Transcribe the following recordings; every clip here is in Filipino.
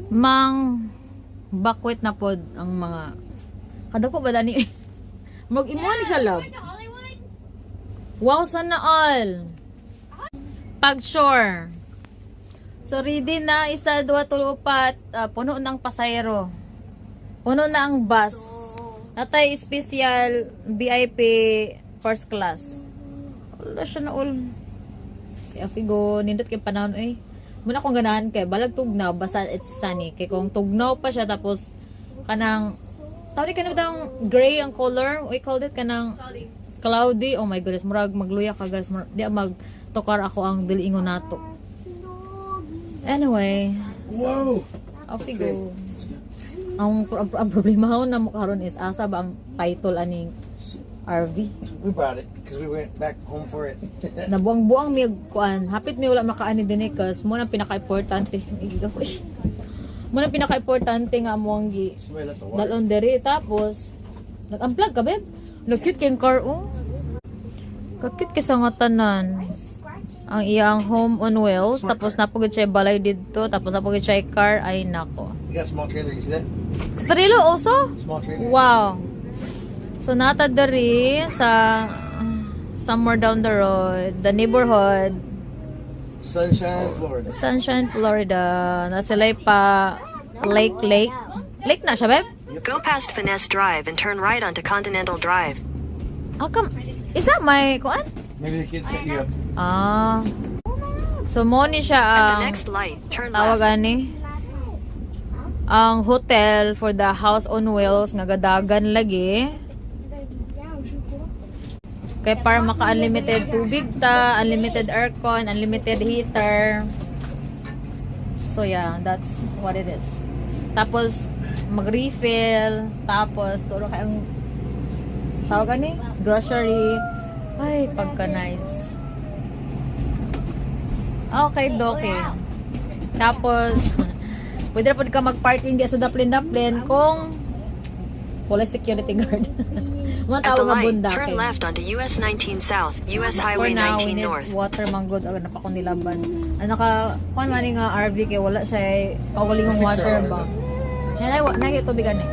Mang bakwet na pod ang mga kadako ba dani? Mag-imo ni siya love. Wow, sana all. Pag sure. So ready na isa, dua, tulo, upat. Puno ng pasayro. Puno na ang bus. Natay special VIP first class. Wala siya na all. Kaya figo, nindot kay panahon eh. Muna kong ganahan kay balag tugnaw basta it's sunny. Kay kung tugnaw pa siya tapos kanang tawag ka na daw gray ang color. We called it kanang cloudy. Oh my goodness, murag magluya ka guys. Di magtukar ako ang diliingon nato. Anyway, Whoa! off we go. Ang problema ho na mo karon is asa ba ang title aning RV? We brought it because we went back home for it. Nabuang-buang mi kuan. Hapit mi wala makaani dinhi kas mo nang pinaka-importante. Mo nang pinaka-importante nga mo ang gi Somebody left the water. dalon diri tapos nag-unplug ka beb. Look cute kay car oh. Kakit kay sa nga tanan. Ang iyang home on wheels tapos napugid siya balay didto tapos napugid siya car ay nako. You got a small trailer, you see that? Trailer also? Small trailer. Wow. So nata diri sa somewhere down the road, the neighborhood, Sunshine, Florida. Sunshine, Florida. Na sila pa Lake. Lake na siya, babe? Go past Finesse Drive and turn right onto Continental Drive. How come? Is that my kuan? Maybe the kids set you up. Ah. So mo ni siya At the ang next light, turn tawag left. ani ang hotel for the house on wheels nga gadagan lagi. Kay para maka-unlimited tubig ta, unlimited aircon, unlimited heater. So yeah, that's what it is. Tapos mag-refill, tapos turo kayong tawag ni grocery. Ay, pagka-nice. Okay, doke. Tapos pwede na po ka mag-parking di sa daplin-daplin kung police security guard. Mga At tawag the nga light, bundake. turn left onto US 19 South, US Highway For now, we 19 need North. water manggod agad na pa kung nilaban. Ano ka, kung man nga RV kay wala siya kawalingong water ba. Yan ay nagi tubigan ni.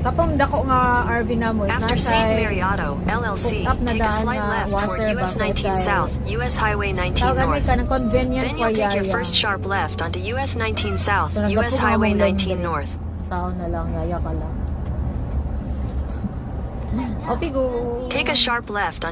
Kapag dako nga RV na mo, After St. Mary Auto, LLC, up na take a daan slight na left toward washer US ba, 19 kay- South, US Highway 19 tawag North. ka ng convenient Then for you'll take your yaya. first sharp left onto US 19 South, So, US nagdapo ka Highway mong 19 laundry. North. Sahon na lang, yaya ka lang. Okay, go. Take a sharp left on